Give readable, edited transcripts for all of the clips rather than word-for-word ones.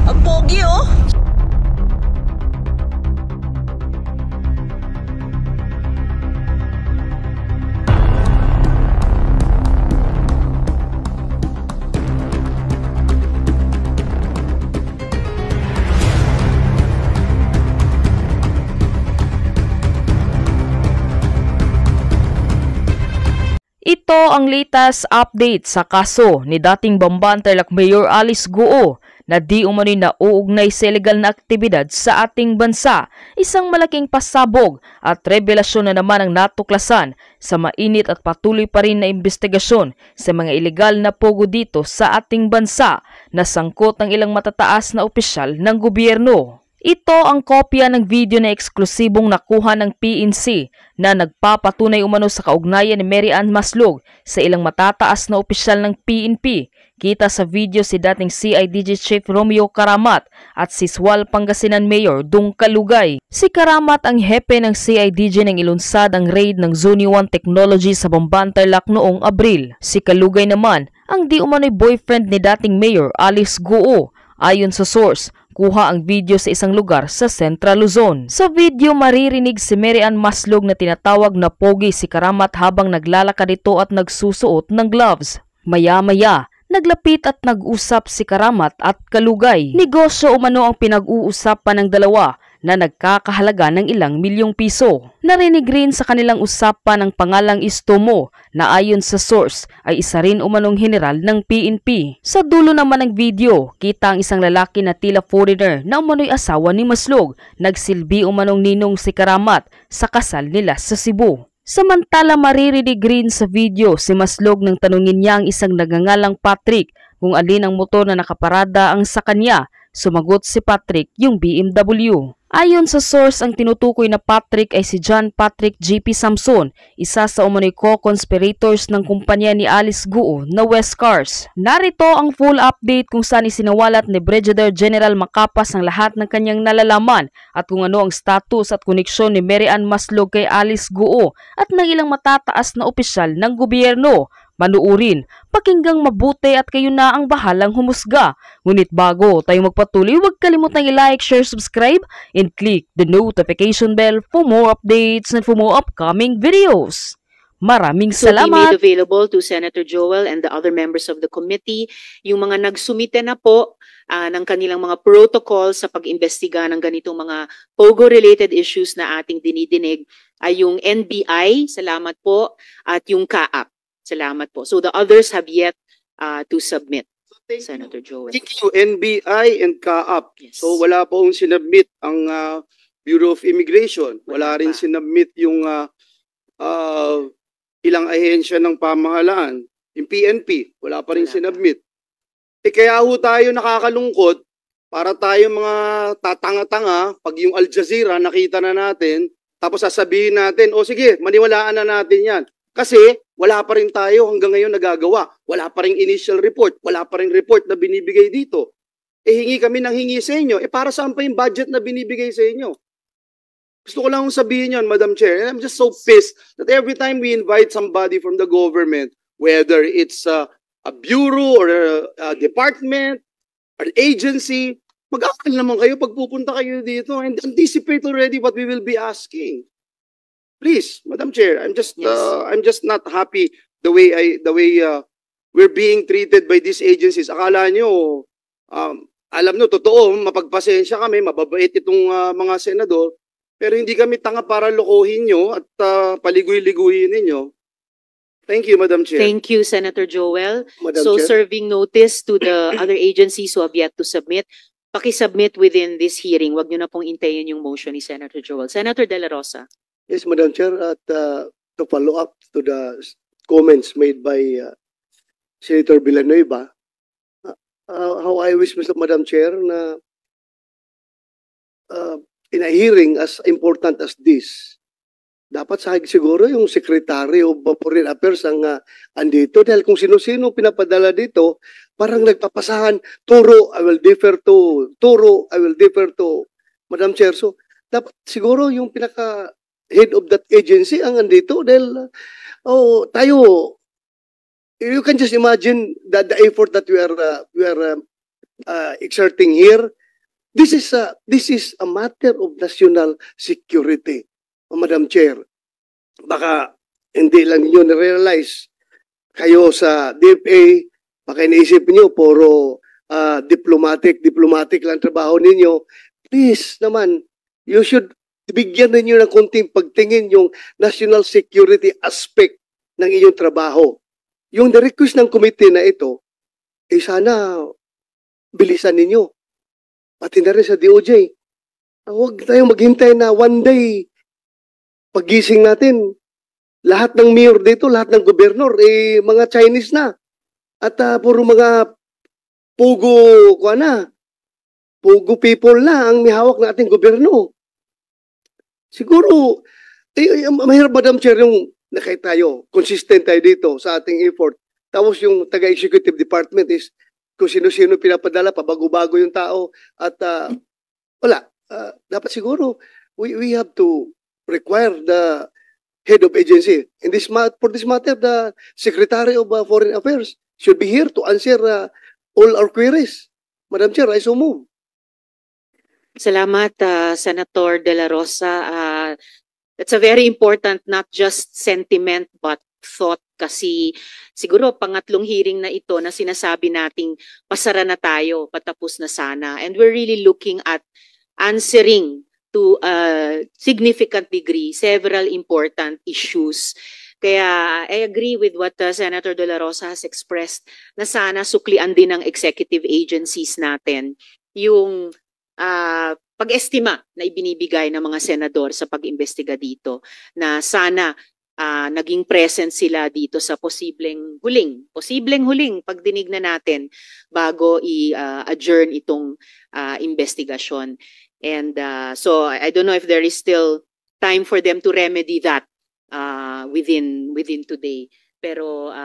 Ang pogi oh. Ito ang latest update sa kaso ni dating Bamban Tarlac Mayor Alice Guo na di umano'y nauugnay sa illegal na aktibidad sa ating bansa. Isang malaking pasabog at revelasyon na naman ang natuklasan sa mainit at patuloy pa rin na investigasyon sa mga illegal na pogo dito sa ating bansa na sangkot ng ilang matataas na opisyal ng gobyerno. Ito ang kopya ng video na eksklusibong nakuha ng PNC na nagpapatunay umano sa kaugnayan ni Mary Ann Maslog sa ilang matataas na opisyal ng PNP. Kita sa video si dating CIDG Chief Romeo Karamat at si Sual Pangasinan Mayor Dung Kalugay. Si Karamat ang hepe ng CIDG nang ilunsad ang raid ng Zone 1 Technology sa Bamban Tarlac noong Abril. Si Kalugay naman ang di umano'y boyfriend ni dating Mayor Alice Guo. Ayon sa source, kuha ang video sa isang lugar sa Central Luzon. Sa video maririnig si Mary Ann Maslog na tinatawag na pogi si Karamat habang naglalakad ito at nagsusuot ng gloves. Maya-maya, naglapit at nag-usap si Karamat at Kalugay. Negosyo umano ang pinag-uusapan ng dalawa na nagkakahalaga ng ilang milyong piso. Narinig rin sa kanilang usapan ang pangalang Istomo na ayon sa source ay isa rin umanong general ng PNP. Sa dulo naman ng video, kita ang isang lalaki na tila foreigner na umano'y asawa ni Maslog. Nagsilbi umanong ninong si Karamat sa kasal nila sa Cebu. Samantala maririnig rin sa video si Maslog nang tanungin niya ang isang nagangalang Patrick kung alin ang motor na nakaparada ang sa kanya. Sumagot si Patrick yung BMW. Ayon sa source, ang tinutukoy na Patrick ay si John Patrick G.P. Samson, isa sa umano'y co-conspirators ng kumpanya ni Alice Guo na West Cars. Narito ang full update kung saan isinawalat ni Brigadier General Macapas ang lahat ng kanyang nalalaman at kung ano ang status at koneksyon ni Mary Ann Maslog kay Alice Guo at ng ilang matataas na opisyal ng gobyerno. Manuurin, pakinggang mabuti at kayo na ang bahalang humusga. Ngunit bago tayo magpatuloy, huwag kalimutang i-like, share, subscribe, and click the notification bell for more updates and for more upcoming videos. Maraming salamat! So, be made available to Senator Joel and the other members of the committee. Yung mga nagsumite na po ng kanilang mga protocol sa pag-imbestiga ng ganitong mga POGO-related issues na ating dinidinig ay yung NBI, salamat po, at yung CAAP. Salamat po. So the others have yet to submit, Senator Joel. Thank you, NBI and CAAP. Yes. So wala pong sinubmit ang Bureau of Immigration. Wala rin pa. sinubmit yung ilang ahensya ng pamahalaan. Yung PNP, wala pa rin Wala pa. sinubmit. Kaya ho tayo nakakalungkot para tayo mga tatanga-tanga pag yung Al Jazeera nakita na natin, tapos sasabihin natin, o sige, maniwalaan na natin yan. Kasi wala pa rin tayo hanggang ngayon nagagawa. Wala pa rin initial report. Wala pa rin report na binibigay dito. Hingi kami ng hingi sa inyo. Para saan pa yung budget na binibigay sa inyo? Gusto ko lang sabihin yun, Madam Chair. And I'm just so pissed that every time we invite somebody from the government, whether it's a bureau or a department or an agency, mag-aakal naman kayo pag pupunta kayo dito and anticipate already what we will be asking. Please, Madam Chair, I'm just not happy the way we're being treated by these agencies. Akala nyo, alam nyo, totoo, mapagpasensya kami, mababait itong mga senador, pero hindi kami tanga para lokohin nyo at paligoy-liguhin ninyo. Thank you, Madam Chair. Thank you, Senator Joel. Madam So Chair. serving notice to the other agencies who have yet to submit, pakisubmit within this hearing. Wag nyo na pong intayin yung motion ni Senator Joel. Senator De La Rosa. Yes, Madam Chair, at to follow up to the comments made by Senator Villanueva, how I wish, Madam Chair, na in a hearing as important as this, dapat siguro yung Secretary of Foreign Affairs ang andito dahil kung sino-sino pinapadala dito, parang nagpapasahan, Turo, I will defer to, Turo, I will defer to, Madam Chair. So, dapat siguro yung pinaka head of that agency ang andito dahil tayo, you can just imagine the effort that we are exerting here This is a matter of national security, Madam Chair. Baka hindi lang niyo na-realize kayo sa DFA, baka iniisip niyo puro diplomatic lang trabaho ninyo. Please naman, you should bigyan ninyo ng konting pagtingin yung national security aspect ng inyong trabaho. Yung na-request ng committee na ito, sana bilisan ninyo. Pati na rin sa DOJ. Huwag tayong maghintay na one day pagising natin, lahat ng mayor dito, lahat ng gobernador, mga Chinese na. At puro mga pugo people na ang mihawak na ating gobyerno. Siguro, mahirap, Madam Chair, yung nakita tayo, consistent tayo dito sa ating effort. Tapos yung taga-executive department is kung sino-sino pinapadala, pabago-bago yung tao. At wala. Dapat siguro, we have to require the head of agency. For this matter, the Secretary of Foreign Affairs should be here to answer all our queries. Madam Chair, I so move. Salamat, Senator De La Rosa. It's a very important, not just sentiment, but thought, kasi siguro pangatlong hearing na ito na sinasabi nating pasara na tayo, patapos na sana. And we're really looking at answering to a significant degree several important issues. Kaya I agree with what Senator De La Rosa has expressed, na sana suklian din ng executive agencies natin yung pag-estima na ibinibigay ng mga senador sa pag-imbestiga dito, na sana naging present sila dito sa posibleng huling pagdinig na natin bago i-adjourn itong investigasyon. And so I don't know if there is still time for them to remedy that within today. Pero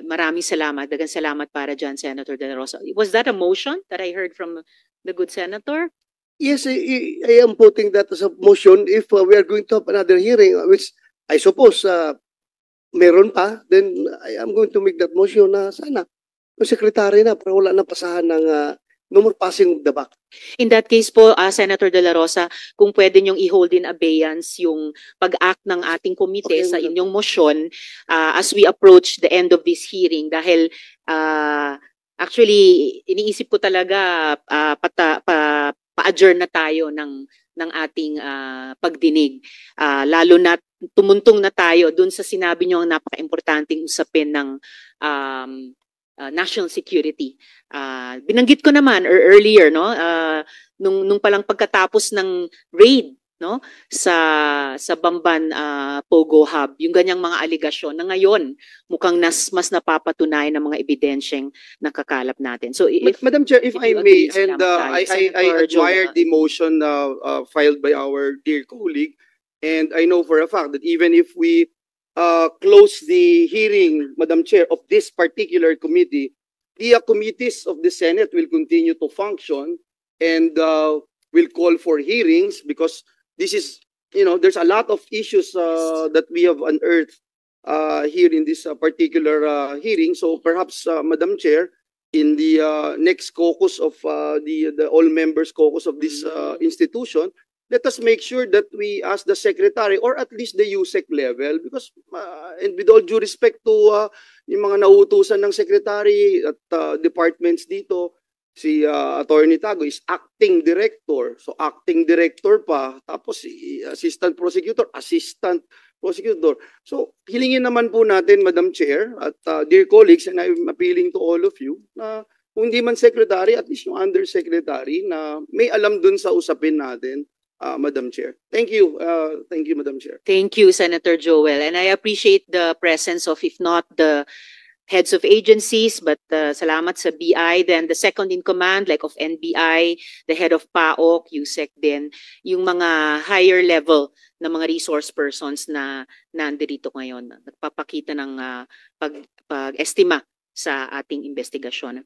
maraming salamat, dagang salamat para dyan, Senator De La Rosa. Was that a motion that I heard from the good senator? Yes, I am putting that as a motion. If we are going to have another hearing, which I suppose meron pa, then I am going to make that motion na sana yung secretary na para wala na pasahan ng no more passing of the buck. In that case po, Senator De La Rosa, kung pwede niyong i-hold in abeyance yung pag-act ng ating komite sa inyong motion as we approach the end of this hearing, dahil actually iniisip ko talaga pa-adjourn na tayo ng ating pagdinig. Lalo na tumuntong na tayo dun sa sinabi niyo ang napaka-importanting usapin ng national security. Binanggit ko naman earlier, no, nung palang pagkatapos ng raid, no, sa Bamban Pogo Hub, yung ganyang mga aligasyon na ngayon mukhang mas napapatunayan ng mga ebidensyeng nakakalap natin. So Madam Chair, if I may, and I admire Joel. the motion filed by our dear colleague, and I know for a fact that even if we close the hearing, Madam Chair, of this particular committee, the committees of the Senate will continue to function and will call for hearings, because this is, there's a lot of issues that we have unearthed here in this particular hearing. So perhaps, Madam Chair, in the next caucus of the all members caucus of this institution, let us make sure that we ask the secretary, or at least the USEC level, because and with all due respect to yung mga nauutusan ng secretary at departments dito, si Attorney Tago is acting director. So acting director pa, tapos si assistant prosecutor. So hilingin naman po natin, Madam Chair, at dear colleagues, and I'm appealing to all of you, na kung hindi man secretary, at least yung undersecretary na may alam dun sa usapin natin, Madam Chair. Thank you, Madam Chair. Thank you, Senator Joel. And I appreciate the presence of, if not the heads of agencies, but salamat sa BI, then the second in command, like of NBI, the head of PAOK, USEC din, yung mga higher level na mga resource persons na nandirito ngayon, nagpapakita ng pag-estima sa ating investigasyon.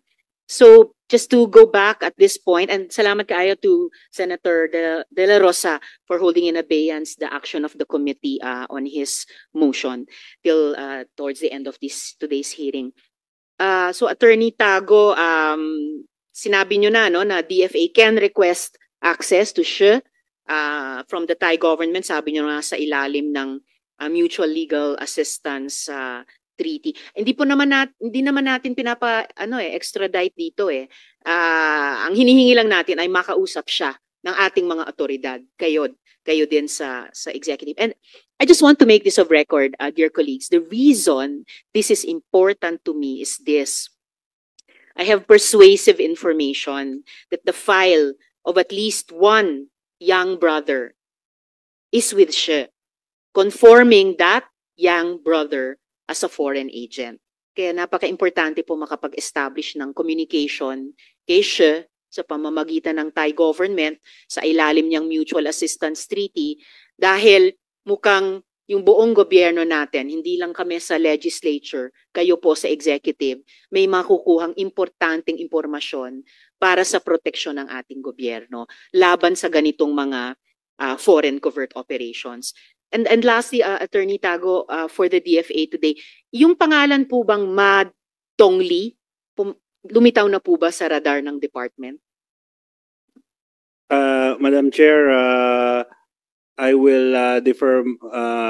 So just to go back at this point, and salamat kaayo to Senator De La Rosa for holding in abeyance the action of the committee on his motion till towards the end of today's hearing. So Attorney Tago, sinabi nyo na, no, na DFA can request access to SHE from the Thai government, sabi nyo nga sa ilalim ng Mutual Legal Assistance Treaty. Hindi naman natin extradite dito eh. Ang hinihingi lang natin ay makausap siya ng ating mga otoridad, kayo din sa executive. And I just want to make this of record, dear colleagues. The reason this is important to me is this. I have persuasive information that the file of at least one young brother is with SHE, conforming that young brother as a foreign agent. Kaya napaka-importante po makapag-establish ng communication kay SHE sa pamamagitan ng Thai government sa ilalim niyang Mutual Assistance Treaty dahil mukhang yung buong gobyerno natin, hindi lang kami sa legislature, kayo po sa executive, may makukuhang importanteng impormasyon para sa proteksyon ng ating gobyerno laban sa ganitong mga foreign covert operations. And lastly, Attorney Tago, for the DFA today, yung pangalan po bang Ma Dongli, lumitaw na po ba sa radar ng department? Madam Chair, I will defer,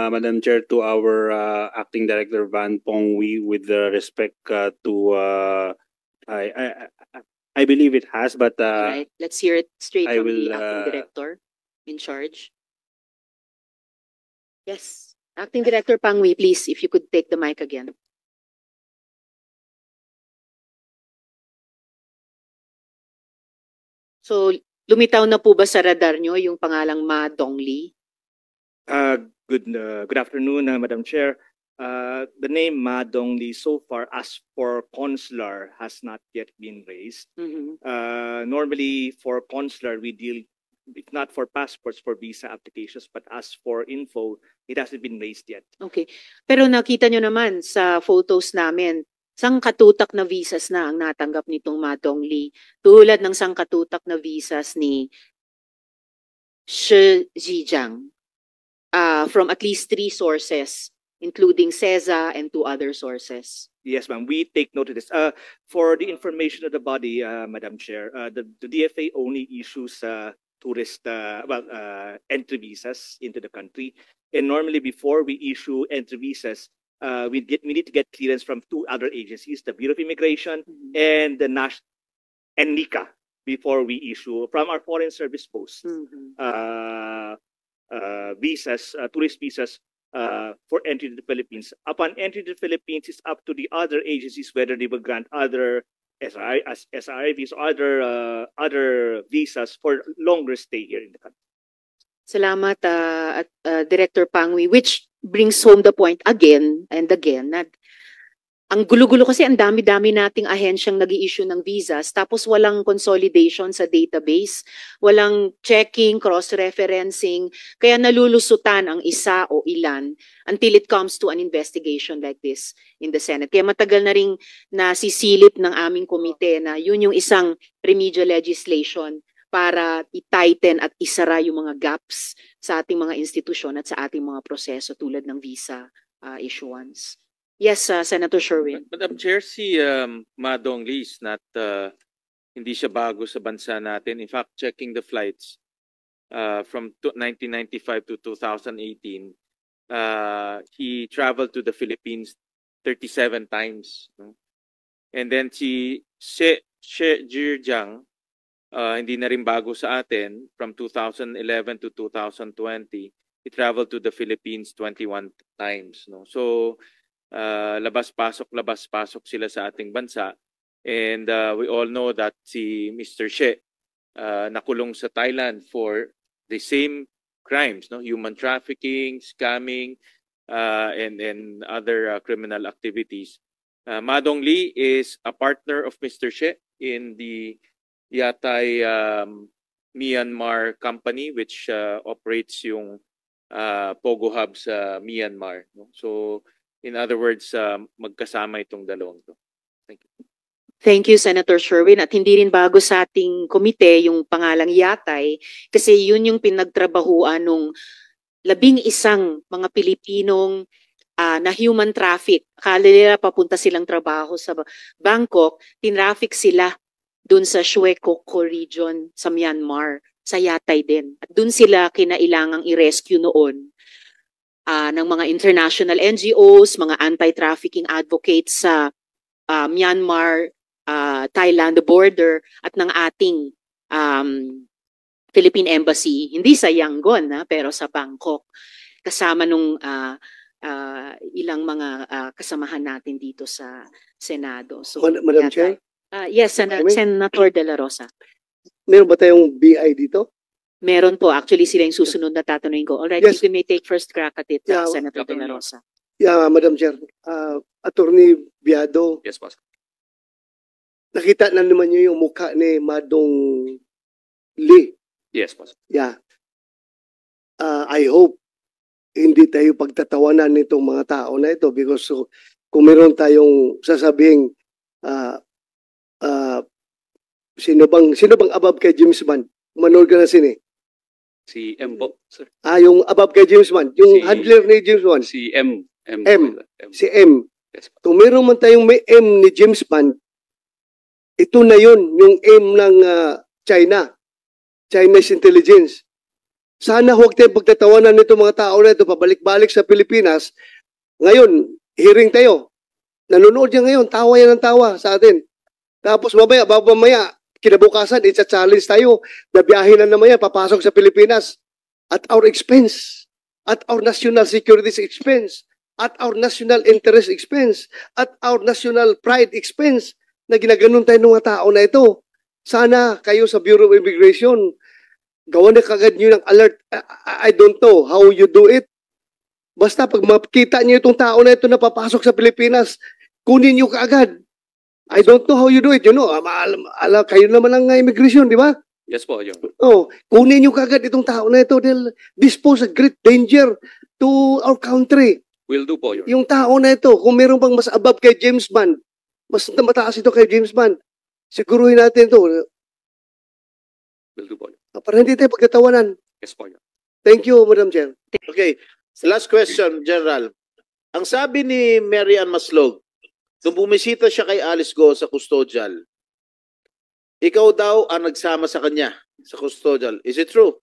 Madam Chair, to our Acting Director Van Pongwi with respect to, I believe it has, but All right, let's hear it straight I from will, the Acting Director in charge. Yes, Acting Director Pangwi, please, if you could take the mic again. So, lumitaw na po ba sa radar nyo yung pangalang Ma Dongli? Good afternoon, Madam Chair. The name Ma Dongli so far as for consular has not yet been raised. Normally for consular we deal, if not for passports, for visa applications, but as for info, it hasn't been raised yet. Okay. Pero nakita nyo naman sa photos namin, sangkatutak na visas na ang natanggap nitong Ma Dongli. Tulad ng sangkatutak na visas ni Shi Zhijiang from at least 3 sources, including CESA and 2 other sources. Yes, ma'am. We take note of this. For the information of the body, Madam Chair, the DFA only issues tourist entry visas into the country. And normally before we issue entry visas, we need to get clearance from 2 other agencies, the Bureau of Immigration and the and NICA, before we issue from our foreign service posts visas, tourist visas for entry to the Philippines. Upon entry to the Philippines, it's up to the other agencies whether they will grant other SRIVs or other visas for longer stay here in the country. Salamat, Director Pangwi, which brings home the point again and again na ang gulo-gulo kasi ang dami-dami nating ahensyang nag-i-issue ng visas tapos walang consolidation sa database, walang checking, cross-referencing, kaya nalulusutan ang isa o ilan until it comes to an investigation like this in the Senate. Kaya matagal na ring nasisilip ng aming komite na yun yung isang remedial legislation para i-tighten at isara yung mga gaps sa ating mga institusyon at sa ating mga proseso tulad ng visa issuance. Yes, Senator Sherwin. Madam Chair, si Ma Dongli is not, hindi siya bago sa bansa natin. In fact, checking the flights from 1995 to 2018, he traveled to the Philippines 37 times. No? And then si Shi Zhijiang, hindi na rin bago sa atin, from 2011 to 2020, he traveled to the Philippines 21 times. No? So, labas-pasok sila sa ating bansa. And we all know that si Mr. She nakulong sa Thailand for the same crimes, no? Human trafficking, scamming, and other criminal activities. Ma Dongli is a partner of Mr. She in the Yatay Myanmar company, which operates yung Pogo Hub sa Myanmar. No? So, in other words, magkasama itong dalawang to. Thank you. Thank you, Senator Sherwin. At hindi rin bago sa ating komite yung pangalang Yatay kasi yun yung pinagtrabahuan nung 11 mga Pilipinong na human traffic. Akala nila papunta silang trabaho sa Bangkok, tinraffic sila dun sa Shwe Koko region sa Myanmar sa Yatay din. At dun sila kinailangang i-rescue noon ng mga international NGOs, mga anti-trafficking advocates sa Myanmar, Thailand border at ng ating Philippine Embassy, hindi sa Yangon pero sa Bangkok, kasama nung ilang mga kasamahan natin dito sa Senado. So, Madam Chair, yes, Senator De La Rosa. meron ba tayong BI dito? Meron po. Actually, sila yung susunod na tatanungin ko. Alright, Yes. you may take first crack at it, Yeah, Senator De La Rosa. Yeah, Madam Chair. Attorney Biado, Yes, boss. nakita na naman niyo yung mukha ni Madong Lee. Yes, boss. Yeah. I hope hindi tayo pagtatawanan nitong mga tao na ito because kung meron tayong sasabing sino bang above kay James Bond? Manood ka na sini. Si M po, sir. Yung above kay James Bond, yung Si- handler ni James Bond, Si M. M. si M. Yes, po. Kung meron man tayong may M ni James Bond, ito na yun, yung M ng China. Chinese intelligence. Sana huwag tayong pagtatawanan nito mga tao na ito, pabalik-balik sa Pilipinas. Ngayon, hearing tayo. Nanonood yan ngayon, tawa yan ng tawa sa atin. Tapos mamaya, kinabukasan, it's a challenge tayo. Nabiyahin na naman yan, papasok sa Pilipinas. At our expense. At our national security expense. At our national interest expense. At our national pride expense. Na ginaganon tayo ng mga tao na ito. Sana kayo sa Bureau of Immigration, gawa na kagad nyo ng alert. I don't know how you do it. Basta pag makita nyo itong tao na ito na papasok sa Pilipinas, kunin nyo kaagad. I don't know how you do it. You know, kayo naman ang immigration, di ba? Yes po, Your Honor. Oh, kunin nyo kaagad itong tao na ito. They'll dispose a great danger to our country. Will do po, Your Honor. Yung tao na ito, kung meron pang mas above kay James Bond, mas mataas ito kay James Bond, siguruhin natin ito. Will do po. Para hindi tayo pagtatawanan. Yes po, Your Honor. Thank you, Madam Chair. Okay, last question, General. Ang sabi ni Mary Ann Maslog, nung bumisita siya kay Alice Go sa custodial, ikaw daw ang nagsama sa kanya sa custodial. Is it true?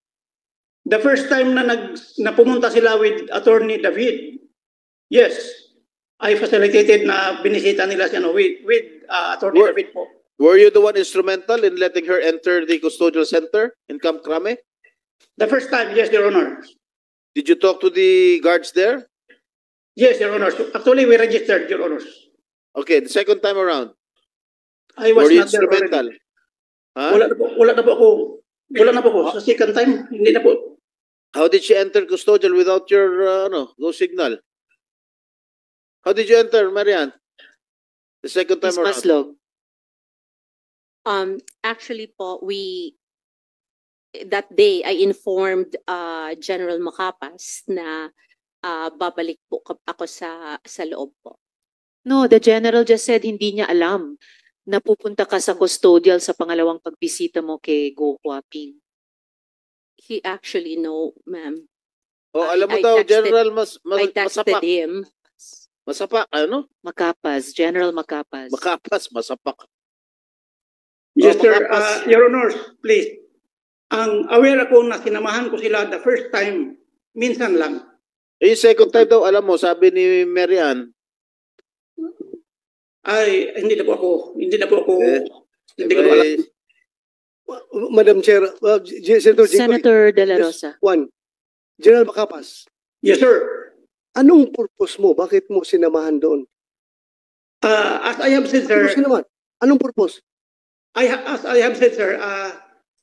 The first time na pumunta sila with Attorney David, yes, I facilitated na binisita nila siya with Attorney Were- David po. Were you the one instrumental in letting her enter the custodial center in Camp Crame? The first time, yes, Your Honor. Did you talk to the guards there? Yes, Your Honor. Actually, we registered, Your Honor. Okay, the second time around, I was were you not there instrumental? already. Huh? Wala na po ako. Sa second time, hindi na po. How did she enter custodial without your go signal? How did you enter, Marian? The second time Ms. around. Maslog. Actually po, that day, I informed General Macapas na babalik po ako sa loob po. No, the general just said hindi niya alam na pupunta ka sa custodial sa pangalawang pagbisita mo kay Go Huaping. He actually know, ma'am. Oh, alam mo I daw, texted- General I texted Masapak. him. Masapak, Makapas, General Makapas. Makapas, masapak. Yes, sir. Makapas. Your Honor, please. Ang aware ako na sinamahan ko sila the first time, minsan lang. Yung second time daw, alam mo, sabi ni Marian, Ay, hindi na po ako. Hindi Eh, ko alam. Madam Chair, Senator Jinggoy, Senator De La just Rosa. one. General Macapas, Yes, sir. anong purpose mo? Bakit mo sinamahan doon? As I have said, sir, Bakit mo sinamahan? Anong purpose? as I have said, sir,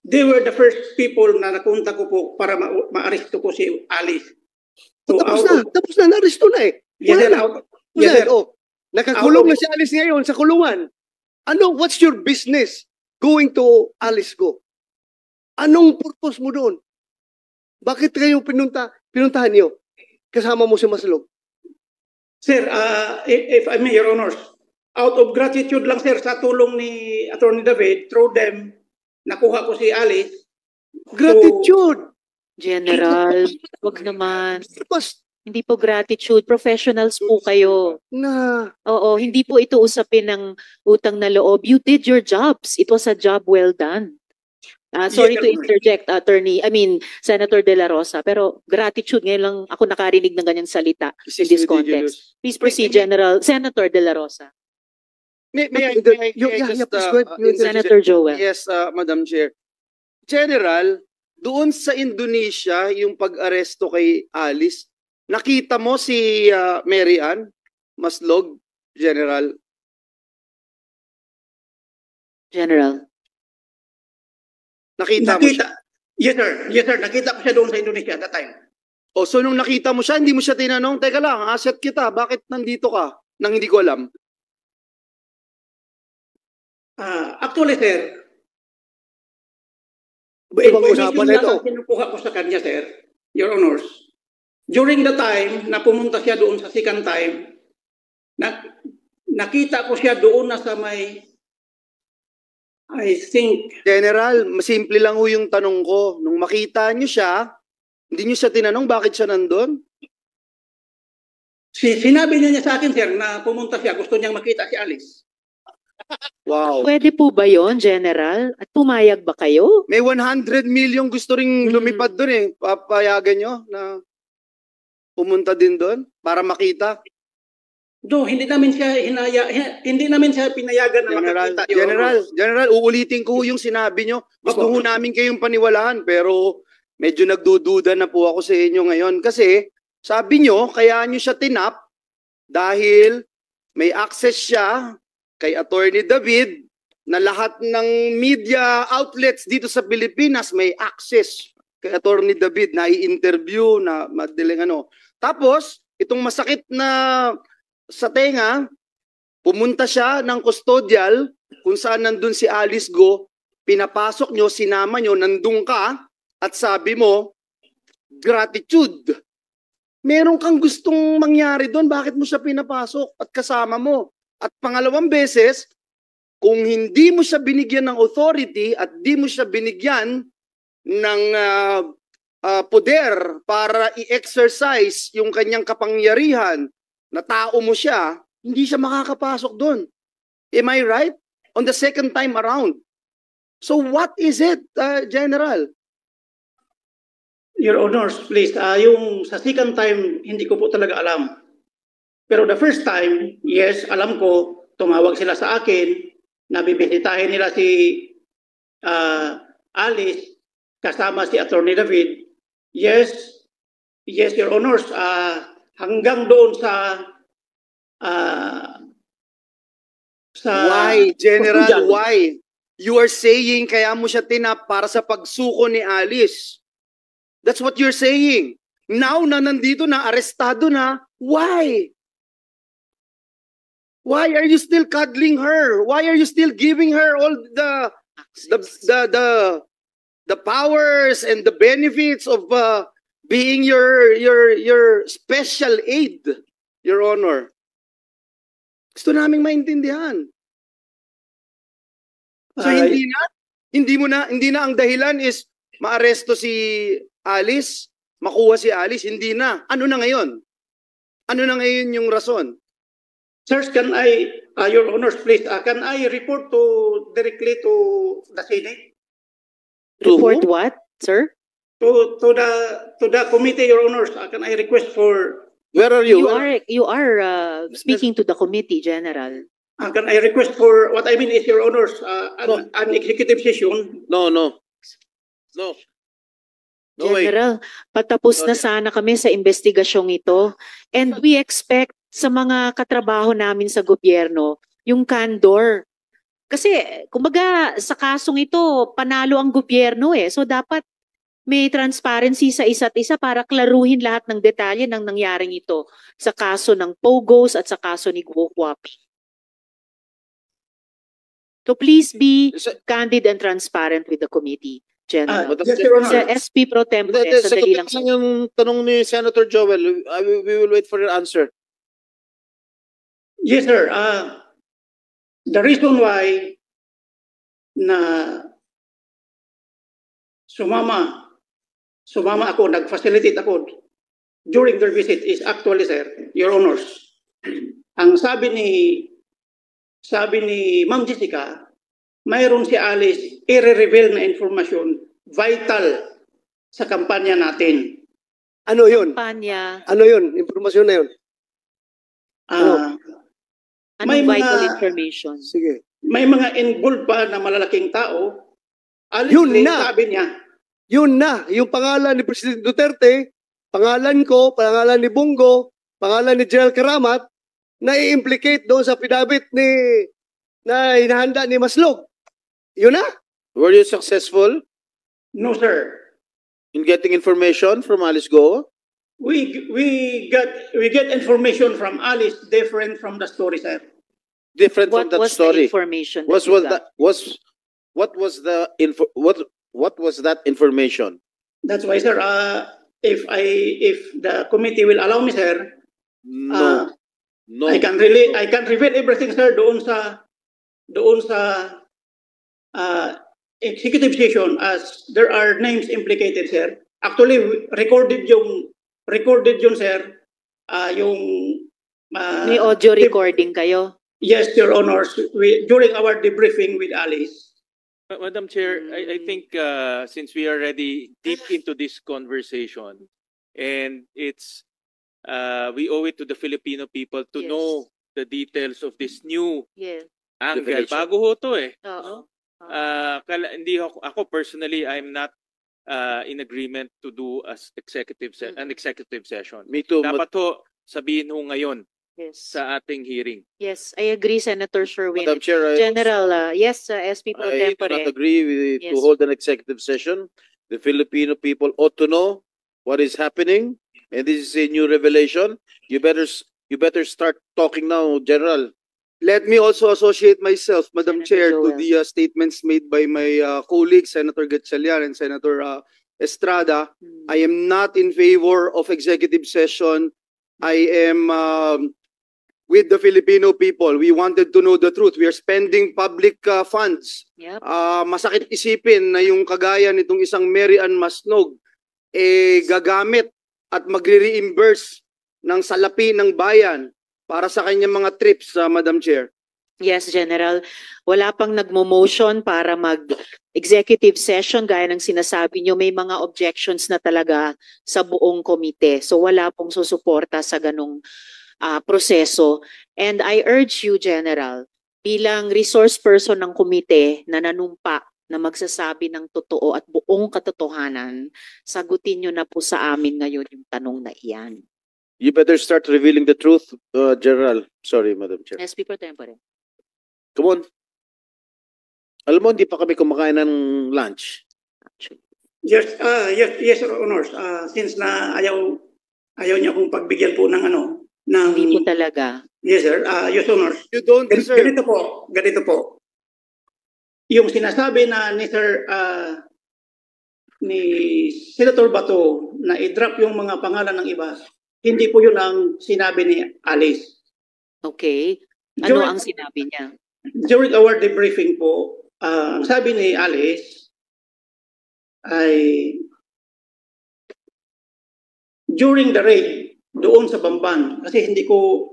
they were the first people na nakunta ko po para ma-aresto ko si Alice. So, Tapos na, na-arresto na eh. Yes, Wala sir. na. Yes, sir. Nakakulong Out na si Alice ngayon sa kulungan. What's your business going to Alice Go? Anong purpose mo doon? Bakit kayo pinuntahan niyo? Kasama mo si Maslog. Sir, if I may, Your Honors, out of gratitude lang, sir, sa tulong ni Attorney David, through them, nakuha ko si Alice. Gratitude! General, wag naman. Mas Hindi po gratitude. Professionals po kayo. na Oo, hindi po ito usapin ng utang na loob. You did your jobs. It was a job well done. Sorry to Yes, interject, Senator De La Rosa, pero gratitude, ngayon lang ako nakarinig ng ganyan salita in this context. Please proceed, Senator De La Rosa. May I just, please go ahead. interject? Senator Joel. Yes, Madam Chair. General, doon sa Indonesia, yung pag-aresto kay Alice, nakita mo si Mary Ann Maslog, General? Nakita mo siya? Yes, sir. Yes, sir. Nakita ko siya doon sa Indonesia that time. O, so nung nakita mo siya, hindi mo siya tinanong, teka lang, asset kita, bakit nandito ka? Nang hindi ko alam. Actually, sir, Ibang usapan na ito. kinukuha ko sa kanya, sir, Your Honors. During the time na pumunta siya doon sa second time, nakita ko siya doon na sa may, I think, General, simple lang ho yung tanong ko. Nung makita niyo siya, hindi niyo siya tinanong bakit siya nandun? sinabi niya sa akin, sir, na pumunta siya, gusto niyang makita si Alice. Wow. Pwede po ba yon, General? At pumayag ba kayo? May 100 million gusto ring lumipad doon eh. Papayagan nyo na pumunta din doon para makita? Do, hindi namin siya pinayagan na makakita. General, uulitin ko yung sinabi nyo. Gusto ho namin kayong paniwalaan pero medyo nagdududa na po ako sa inyo ngayon. Kasi sabi nyo, kaya nyo siya tinap dahil may access siya kay Attorney David na lahat ng media outlets dito sa Pilipinas may access kay Attorney David na i-interview na madaling ano. Tapos, itong masakit na sa tenga, pumunta siya ng custodial kung saan nandun si Alice Go, pinapasok nyo, sinama nyo, nandun ka at sabi mo, gratitude. Meron kang gustong mangyari doon, bakit mo siya pinapasok at kasama mo? At pangalawang beses, kung hindi mo siya binigyan ng authority at di mo siya binigyan ng poder para i-exercise yung kanyang kapangyarihan na tao mo siya, hindi siya makakapasok doon. Am I right? On the second time around. So what is it, General? Your Honors, please, yung sa second time, hindi ko po talaga alam. Pero the first time, yes, alam ko, tumawag sila sa akin, nabibisitahin nila si Alice, kasama si Attorney David. Yes, Your Honors, hanggang doon sa why, General, why? You are saying kaya mo siya tinap para sa pagsuko ni Alice. That's what you're saying. Now na nandito na, arestado na, why? Why are you still cuddling her? Why are you still giving her all the powers and the benefits of being your special aid, Your Honor? Gusto naming maintindihan. So hindi na ang dahilan is maaresto si Alice, makuha si Alice, hindi na. Ano na ngayon? Ano na ngayon yung rason? Sirs, can I, Your Honors, please, can I report directly to the Senate? Report what, sir? To the committee, Your Honors. Can I request for? Where are you? You are speaking to the committee, General. Can I request for what I mean is, Your Honors, an executive session? No. General, patapos na sana kami sa investigasyong ito. And we expect sa mga katrabaho namin sa gobyerno, yung candor. Kasi, kumbaga, sa kasong ito, panalo ang gobyerno eh. So, dapat may transparency sa isa't isa para klaruhin lahat ng detalye ng nangyaring ito sa kaso ng Pogos at sa kaso ni Guo Huaping. So, please be candid and transparent with the committee, General. Sa SP Pro Tempore, sandali lang. Yung tanong ni Senator Joel, we will wait for your answer. Yes, sir. The reason why na sumama ako, nag-facilitate ako during their visit is actually, sir, Your Honors, ang sabi ni Ma'am Jessica, mayroon si Alice i-reveal na informasyon vital sa kampanya natin. Ano yun? Panya, Ano yun? Impormasyon na yun? Ah, anong May vital mga- information? Sige. may mga involved pa na malalaking tao. Alice Yun Lee, na. sabi niya, Yun na, yung pangalan ni President Duterte, pangalan ko, pangalan ni Bungo, pangalan ni General Karamat, na i-implicate doon sa pinabit na hinahanda ni Maslog. Yun na. Were you successful no sir. in getting information from Alice Go? We get information from Alice different from the story, sir. Different What from that was the story. information Was you was got? that what was the info what was that information? That's why, sir, if the committee will allow me, sir, No. No. I can reveal everything, sir, doon sa executive session as there are names implicated, sir. Actually, recorded yun, sir. Yung May audio recording kayo? Yes, Your Honors. During our debriefing with Alice. Madam Chair, I think since we are already deep into this conversation, and it's we owe it to the Filipino people to Yes. know the details of this new Yes. angle. Revelation. Bago ho to eh. Oo. Hindi ako personally, I'm not in agreement to do an executive session. Me too. Dapat ho sabihin ho ngayon Yes. sa ating hearing. Yes, I agree, Senator Sherwin. Madam Chair, General, yes, SP Pro I do not Tempore. agree to Yes. hold an executive session. The Filipino people ought to know what is happening, and this is a new revelation. You better start talking now, General. Let me also associate myself, Madam Senator Chair, to Joel. the statements made by my colleagues, Senator Gatchalian and Senator Estrada. I am not in favor of executive session. I am with the Filipino people. We wanted to know the truth. We are spending public funds. Yep. Masakit isipin na yung kagaya nitong isang Mary Ann Masnog gagamit at magre-reimburse ng salapi ng bayan para sa kanyang mga trips, Madam Chair. Yes, General. Wala pang nagmo-motion para mag-executive session gaya ng sinasabi nyo. May mga objections na talaga sa buong komite. So wala pong susuporta sa ganong proseso. And I urge you, General, bilang resource person ng komite na nanumpa na magsasabi ng totoo at buong katotohanan, sagutin nyo na po sa amin ngayon yung tanong na iyan. You better start revealing the truth, General. Sorry, Madam Chair. SP Pro Tempore. Come on. Alam mo, hindi pa kami kumakain ng lunch. Yes, Your Honors. Since na ayaw niya akong pagbigyan po ng Hindi po talaga. Yes, sir. Your Honors. You don't deserve. Ganito po. Yung sinasabi na ni Senator Bato na i-drop yung mga pangalan ng iba, hindi po yun ang sinabi ni Alice. Okay. Ano ang sinabi niya? During our debriefing po, ang sabi ni Alice ay during the raid doon sa Bamban, kasi hindi ko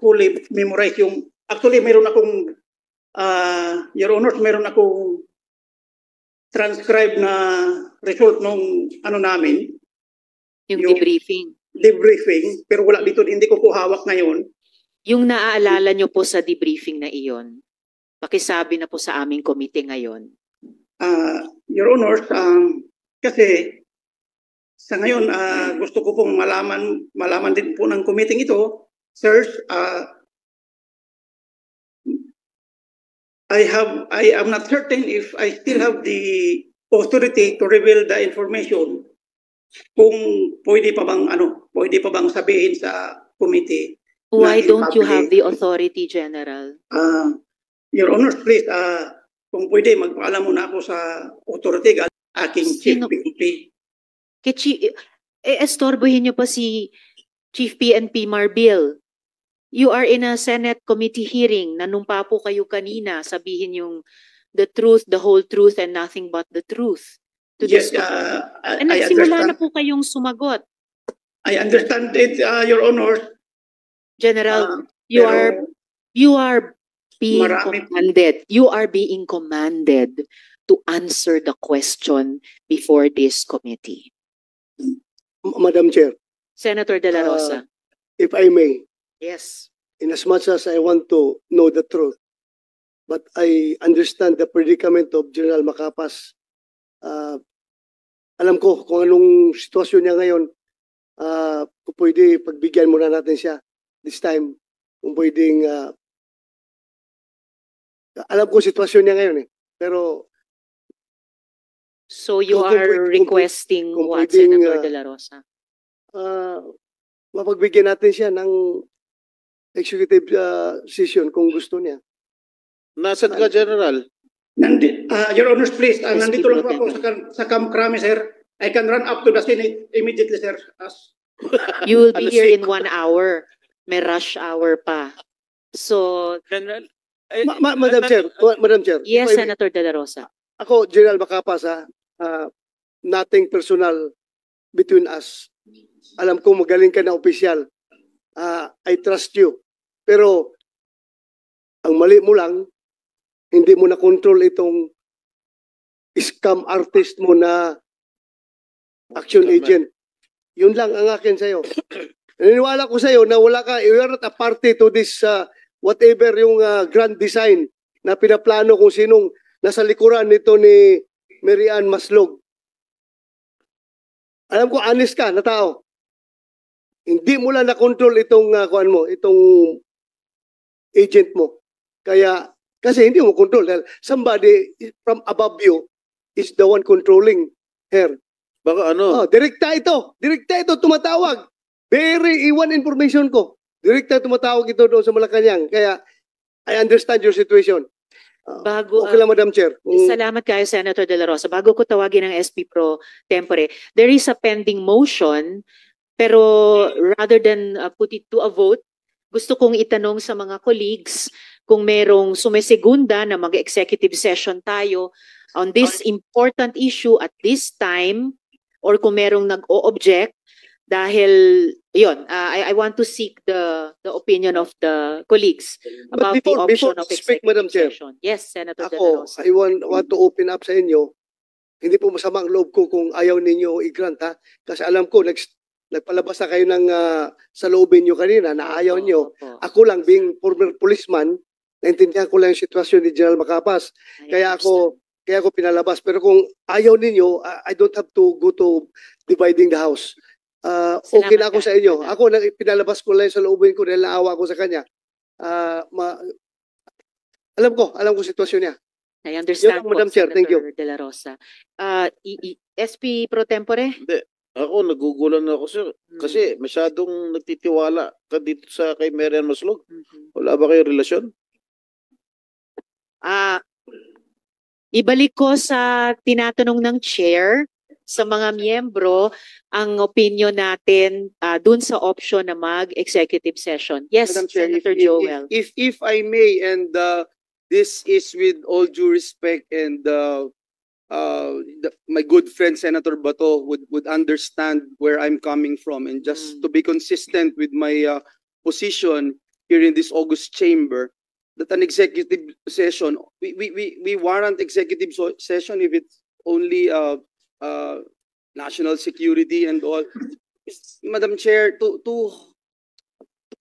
fully memorize yung, actually meron akong Your Honors, meron akong transcribe na result nung namin. Yung debriefing, pero wala dito, hindi ko po hawak ngayon. Yung naaalala nyo po sa debriefing na iyon, pakisabi na po sa aming komite ngayon. Your Honors, kasi sa ngayon, gusto ko pong malaman din po ng committee ito. Sirs, I am not certain if I still have the authority to reveal the information. Kung pwede pa bang sabihin sa committee. Why don't you have the authority, General? Your Honors, please, kung pwede, magpaalam muna ako sa authority, aking Chief PNP. Estorbohin niyo pa si Chief PNP Marbil. You are in a Senate committee hearing. Nanumpa po kayo kanina. Sabihin yung the truth, the whole truth, and nothing but the truth. Yes, And nagsimula na po kayong sumagot. I understand it, Your Honor. General, you are being Marami. commanded. You are being commanded to answer the question before this committee. Madam Chair, Senator De La Rosa. if I may, Yes. in as much as I want to know the truth, but I understand the predicament of General Macapas. Alam ko kung anong sitwasyon niya ngayon. Kung pwede, pagbigyan muna natin siya this time. Kung pwedeng, alam ko sitwasyon niya ngayon eh. Pero So you Kung are pwede- requesting kung what, pwedeng, Senator De La Rosa? mapagbigyan natin siya ng executive session kung gusto niya. Nasaan ka, General? Your Honors, please, Yes, nandito lang po Pro ako sa Camp Crame, sir. I can run up to the Senate immediately, sir. You will be Alas here in 5. 1 hour. May rush hour pa. So, General, Madam Chair, Madam Chair. yes, if I may- Senator De La Rosa. Ako, General Macapas, nothing personal between us. Alam ko magaling ka na opisyal. I trust you. Pero, ang mali mo lang, hindi mo na control itong scam artist mo na action agent. Yun lang ang akin sa'yo. Naniniwala ko sa'yo na wala ka, you are not a party to this whatever yung grand design na pinaplano kung sinong nasa likuran nito ni Mary Ann Maslog. Alam ko, honest ka na tao. Hindi mo lang na-control itong kuan mo, itong agent mo. Kaya, kasi hindi mo control. Dahil somebody from above you is the one controlling her. Baka ano? Direkta ito. Direkta ito, tumatawag. Very iwan information ko. Direkta tumatawag ito doon sa Malacanang. Kaya, I understand your situation. Bago, Okay lang, Madam Chair. Salamat kayo, Senator De La Rosa. Bago ko tawagin ang SP Pro Tempore, there is a pending motion, pero rather than put it to a vote, gusto kong itanong sa mga colleagues kung merong sumisegunda na mag-executive session tayo on this important issue at this time, or kung merong nag-o-object dahil yun, I want to seek the opinion of the colleagues about the option of speak, executive Madam Chair, session. Yes, Senator De La ako, Rosa. I want to open up sa inyo. Hindi po masama ang loob ko kung ayaw ninyo i-grant, ha? Kasi alam ko, nagpalabas na kayo ng sa loobin nyo kanina na ayaw nyo. Opo. Ako lang, being former policeman, naintindihan ko lang yung sitwasyon ni General Macapas. Kaya ako pinalabas. Pero kung ayaw ninyo, I don't have to go to dividing the house. Okay na ako sa inyo. Ako, pinalabas ko lang sa loobin ko dahil naawa ko sa kanya. Alam ko sitwasyon niya. I understand Yun lang, Madam Chair. Thank you. Senator De La Rosa. SP Pro Tempore? Hindi. Ako, nagugulan na ako, sir. Kasi masyadong nagtitiwala ka dito sa kay Mary Ann Maslog. Wala ba kayo relasyon? Ibalik ko sa tinatanong ng chair sa mga miyembro ang opinion natin dun sa option na mag-executive session. Yes, Madam Chair, Senator Joel. if I may, and this is with all due respect, and my good friend Senator Bato would understand where I'm coming from, and just to be consistent with my position here in this August chamber, that an executive session, we warrant executive session if it's only national security and all. Madam Chair, to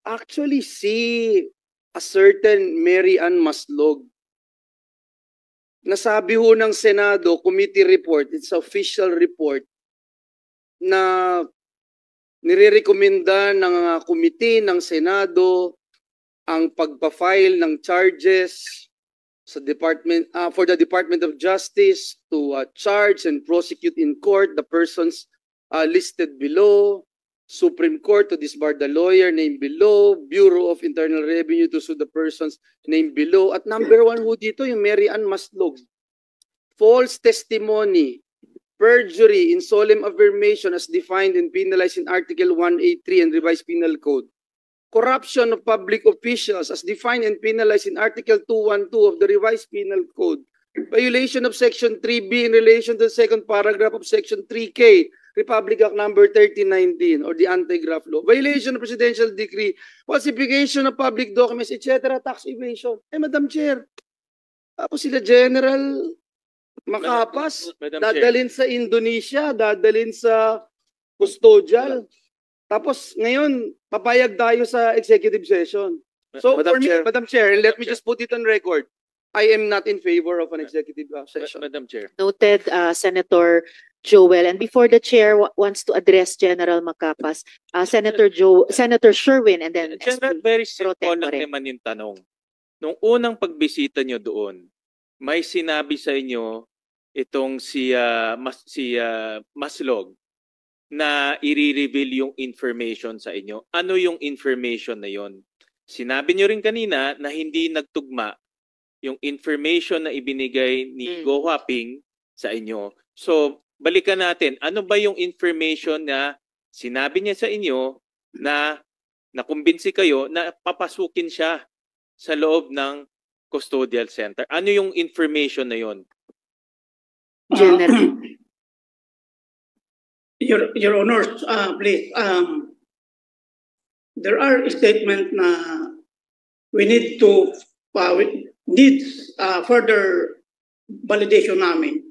actually see a certain Mary Ann Maslog, nasabi ho ng Senado committee report, it's official report, na nirerekomenda ng committee ng Senado ang pagpa-file ng charges sa Department for the Department of Justice to charge and prosecute in court the persons listed below, Supreme Court to disbar the lawyer named below, Bureau of Internal Revenue to sue the persons named below. At number 1 ho dito yung Mary Ann Maslog. False testimony, perjury in solemn affirmation as defined and penalized in Article 183 and Revised Penal Code. Corruption of public officials as defined and penalized in Article 212 of the Revised Penal Code. Violation of Section 3B in relation to the second paragraph of Section 3K Republic Act number 1319 or the anti-graft law, violation of presidential decree, falsification of public documents, etc., tax evasion. Madam Chair, tapos sila General Macapas, Madam Chair. dadalhin sa Indonesia, dadalhin sa custodial. Tapos ngayon, papayag tayo sa executive session. So Madam for me, Chair. Madam Chair, and let me Chair. just put it on record, I am not in favor of an executive session. Madam Chair. Noted, Senator Joel. And before the chair wants to address General Macapas, Senator Sherwin, and then General, SP very Pro simple lang Tempore. naman yung tanong. Nung unang pagbisita nyo doon, may sinabi sa inyo itong si Maslog na i-reveal yung information sa inyo. Ano yung information na yon? Sinabi nyo rin kanina na hindi nagtugma yung information na ibinigay ni Go Huaping sa inyo. So, balikan natin. Ano ba yung information na sinabi niya sa inyo na nakumbinsi kayo na papasukin siya sa loob ng custodial center? Ano yung information na yon? General. Your Honors, please, there are statements na we need to further validation namin.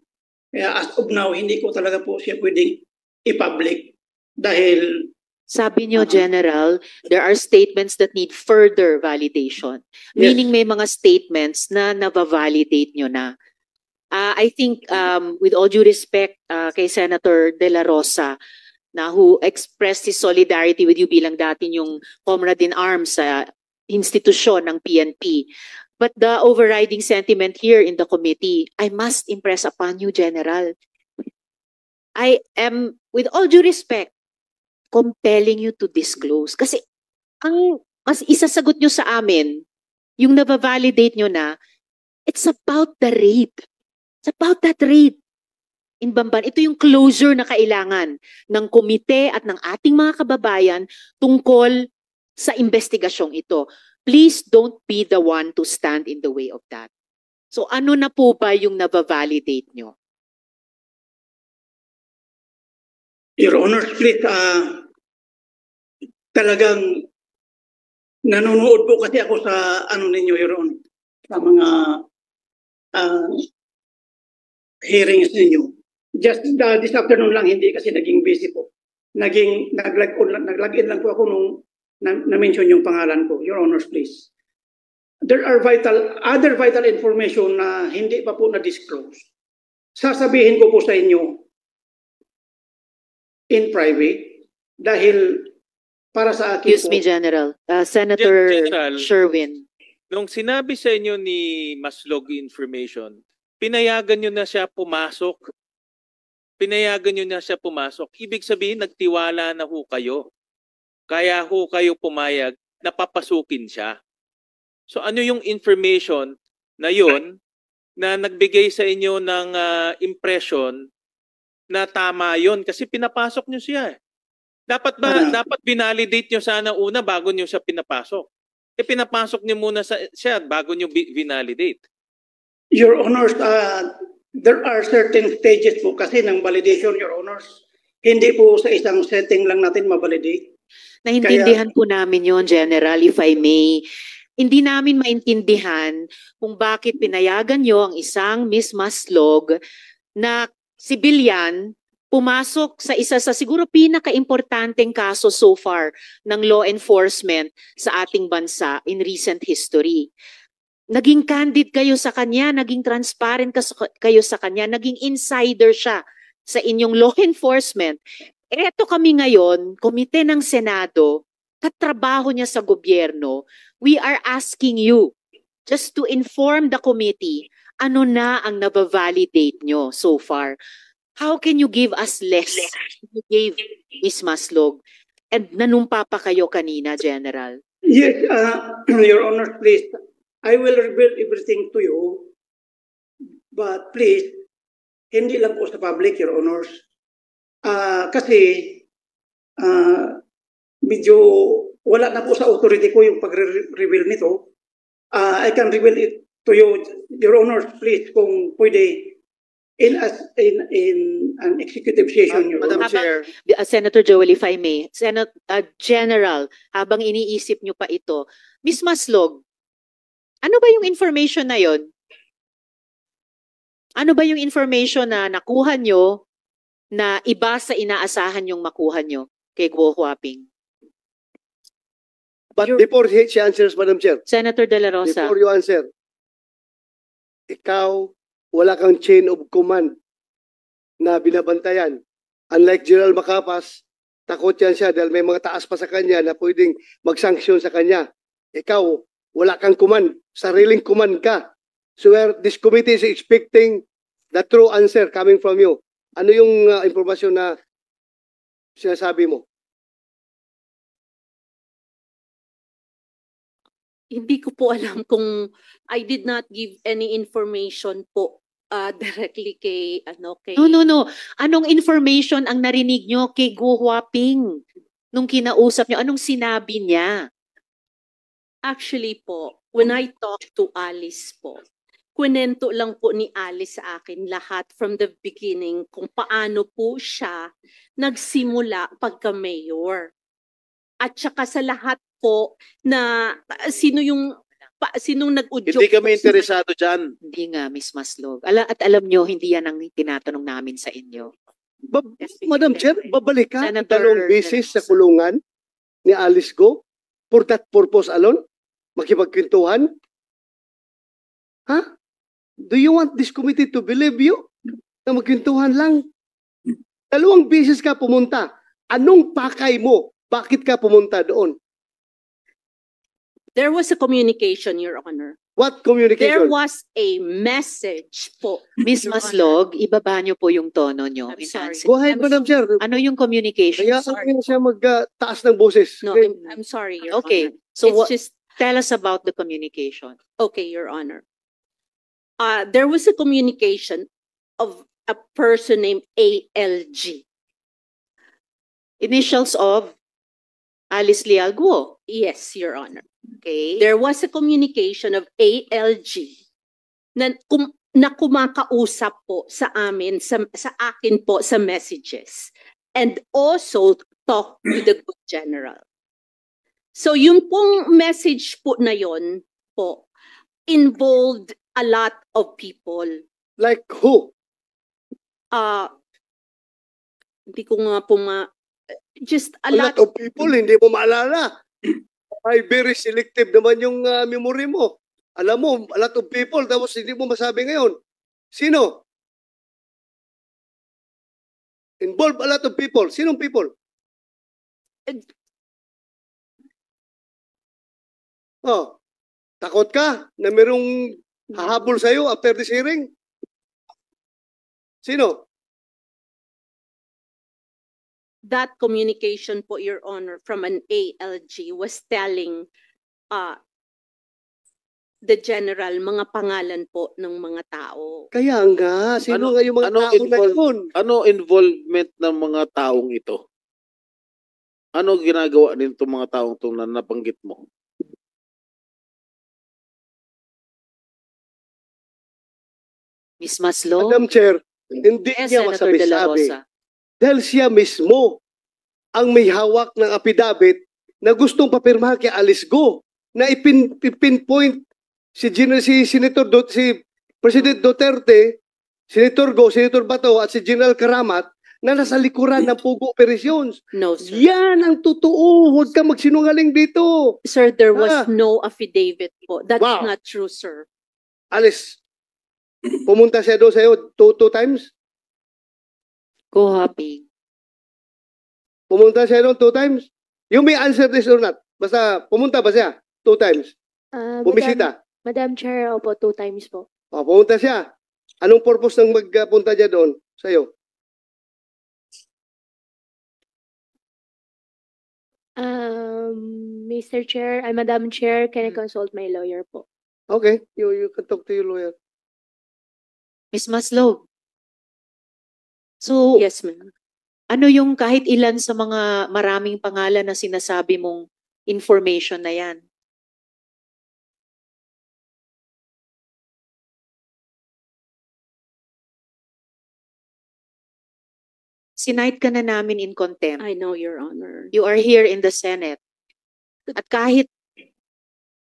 Kaya as of now, hindi ko talaga po siya pwedeng i-public dahil Sabi niyo, General, there are statements that need further validation. Meaning may mga statements na nava-validate nyo na. I think with all due respect kay Senator De La Rosa, na who expressed his solidarity with you bilang dati yung comrade in arms sa institusyon ng PNP. But the overriding sentiment here in the committee, I must impress upon you, General. I am, with all due respect, compelling you to disclose. Kasi ang mas isasagot nyo sa amin, yung naba-validate nyo na, it's about the raid. It's about that raid in Bamban. Ito yung closure na kailangan ng komite at ng ating mga kababayan tungkol sa investigasyong ito. Please don't be the one to stand in the way of that. So ano na po ba yung naba-validate nyo? Your Honor, please, talagang nanonood po kasi ako sa ano ninyo, Your Honor, sa mga hearings ninyo. Just this afternoon lang, hindi kasi naging busy po. Nag-log in lang po ako nung na-mention yung pangalan ko. Your Honor, please. There are other vital information na hindi pa po na-disclose. Sasabihin ko po sa inyo in private dahil para sa akin Excuse me, General. Senator General, Sherwin. Nung sinabi sa inyo ni Maslog information, pinayagan nyo na siya pumasok. Pinayagan nyo na siya pumasok. Ibig sabihin, nagtiwala na ho kayo. Kaya ho kayo pumayag na papasukin siya. So ano yung information na yun na nagbigay sa inyo ng impression na tama yun? Kasi pinapasok nyo siya. Dapat binalidate nyo sana una bago nyo siya pinapasok? Pinapasok nyo muna siya bago nyo binalidate. Your Honors, there are certain stages po kasi ng validation, Your Honors. Hindi po sa isang setting lang natin mabalidate. Naintindihan po namin yon, General, if I may. Hindi namin maintindihan kung bakit pinayagan nyo ang isang Miss Maslog na sibilyan pumasok sa isa sa siguro pinaka-importanteng kaso so far ng law enforcement sa ating bansa in recent history. Naging candid kayo sa kanya, naging transparent kayo sa kanya, naging insider siya sa inyong law enforcement. Eto kami ngayon, komite ng Senado, katrabaho niya sa gobyerno, we are asking you just to inform the committee ano na ang nabavalidate nyo so far. How can you give us less than you gave Ms. Maslog? And nanumpa pa kayo kanina, General. Yes, Your Honor, please. I will reveal everything to you. But please, hindi lang po sa public, Your Honors. Kasi medyo wala na po sa authority ko yung pag-reveal nito. I can reveal it to you, Your Honors, please, kung pwede. in an executive session, Your Madam Honor. Chair, Senator Joel, if I may, General, habang iniisip nyo pa ito, Miss Maslog, ano ba yung information na yon? Ano ba yung information na nakuha nyo na iba sa inaasahan yung makuha nyo kay Guo Huaping? But before she answers, Madam Chair, Senator De La Rosa. before you answer, ikaw, wala kang chain of command na binabantayan. Unlike General Macapas, takot yan siya dahil may mga taas pa sa kanya na pwedeng mag-sanction sa kanya. Ikaw, wala kang command. Sariling command ka. So this committee is expecting the true answer coming from you. Ano yung informasyon na sinasabi mo? Hindi ko po alam kung I did not give any information po directly kay kay No. Anong information ang narinig nyo kay Guo Huaping nung kinausap nyo? Anong sinabi niya? Actually po, when I talked to Alice po, kwento lang po ni Alice sa akin lahat from the beginning kung paano po siya nagsimula pagka-mayor. At saka sa lahat po na sinong nag-udyok. Hindi kami po sa- interesado dyan. Hindi nga, Miss Maslog. At alam nyo, hindi yan ang tinatanong namin sa inyo. Madam Chair, babalik ka Senator dalawang beses De La sa Rosa. kulungan ni Alice Go for that purpose alone? Makipagkwentuhan? Ha? Do you want this committee to believe you? Na magkwentuhan lang? Dalawang beses ka pumunta. Anong pakay mo? Bakit ka pumunta doon? There was a communication, Your Honor. What There communication? was a message po. Miss Your Maslog, ibaba nyo po yung tono nyo. I'm in sorry. answer. Go ahead, Madam Chair. Ano yung communication? Kaya ano siya magtaas ng boses. No, I'm sorry, Your Okay, Honor. so It's what, just tell us about the communication. okay, Your Honor. There was a communication of a person named ALG. Initials of Alice Leal Guo. Yes, Your Honor. Okay. There was a communication of ALG na kumakausap po sa amin, sa akin po sa messages. And also talk to the good general. So yung pong message po na yon po involved a lot of people. Like who? Hindi ko nga po just A a lot of people, hindi mo maalala. Ay, very selective naman yung memory mo. Alam mo, a lot of people, tapos hindi mo masabi ngayon. Sino? Involve a lot of people. Sinong people? Oh, takot ka na merong hahabol sa'yo after this hearing? Sino? that communication po, Your Honor, from an ALG was telling the general mga pangalan po ng mga tao. Kaya nga, sino nga yung mga tao na yun? Ano involvement ng mga taong ito? Ano ginagawa nito mga taong ito na nabanggit mo? Miss Maslow? Madam Chair, hindi Yes, niya Senator De La masabi-sabi. Rosa. Dahil siya mismo ang may hawak ng affidavit na gustong papirmahan kay Alice Go na ipinpoint si President Duterte, Senator Go, Senator Bato at si General Karamat na nasa likuran ng Pugo Operations. No, sir. Yan ang totoo. Huwag ka magsinungaling dito. Sir, there was no affidavit po. That's Wow. not true, sir. Alice, pumunta siya doon sa'yo two times? Go happy. Pumunta siya doon 2 times? You may answer this or not. Basta, pumunta ba siya? 2 times? Bumisita? Madam Chair, opo, 2 times po. O, pumunta siya. Anong purpose ng magpunta niya doon sa'yo? Mr. Chair, Madam Chair, can I consult my lawyer po? Okay, you can talk to your lawyer. Miss Maslow. So, Yes, ma'am. ano yung kahit ilan sa mga maraming pangalan na sinasabi mong information na yan? Sinight ka na namin in contempt. I know, Your Honor. You are here in the Senate. At kahit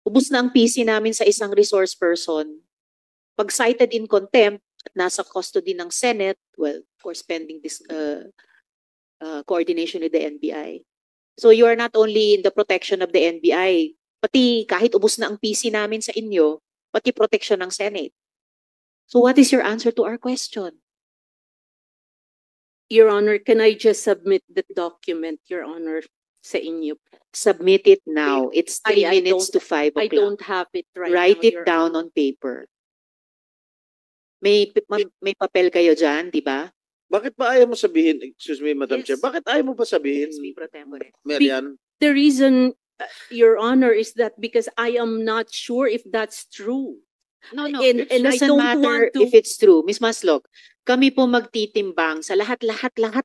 ubus na ang PC namin sa isang resource person, pag cited in contempt at nasa custody ng Senate, well, of course, pending this coordination with the NBI. So you are not only in the protection of the NBI, pati kahit ubus na ang PC namin sa inyo, pati protection ng Senate. So what is your answer to our question? Your Honor, can I just submit the document, Your Honor, sa inyo? Submit it now. It's 3 I minutes to 5 I o'clock. don't have it right Write now, it Your down Honor. on paper. May papel kayo dyan, di ba? Bakit ba ayaw mo sabihin, excuse me, Madam Yes. Chair, bakit ayaw mo pa sabihin, SP pro tempore. Marian? The reason, Your Honor, is that because I am not sure if that's true. No, And it I doesn't don't matter want to- if it's true. Miss Maslog, kami po magtitimbang sa lahat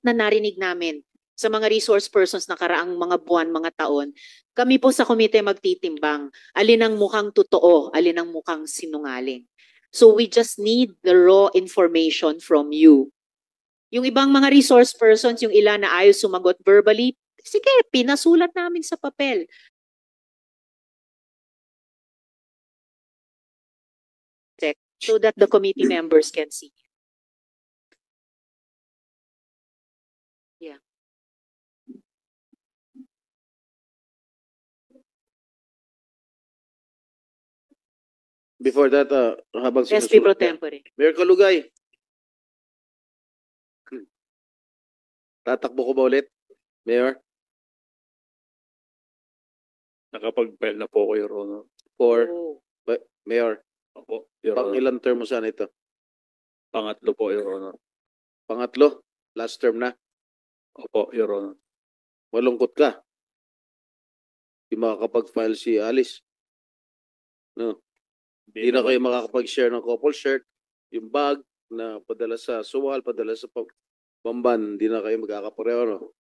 na narinig namin sa mga resource persons na karaang mga buwan, mga taon. Kami po sa komite magtitimbang. Alin ang mukhang totoo, alin ang mukhang sinungaling. So we just need the raw information from you. Yung ibang mga resource persons, yung ilan na ayaw sumagot verbally, sige, pinasulat namin sa papel. So that the committee members can see. Yeah. Before that, habang SP pro sinusulat ka, tempore. Mayor Kalugay. Tatakbo ko ba ulit? Mayor? Nakapag-file na po ko, Your Honor. Or, Oh. Mayor, Opo, Your pang Honor. ilang term mo sana ito? Pangatlo po, Your Honor. Pangatlo? Last term na? Opo, Your Honor. Malungkot ka. Di makakapag-file si Alice. No. Hindi na kayo makakapag-share ng couple shirt. Yung bag na padala sa suwal, padala sa Bamban, hindi na kayo magkakapareho, no?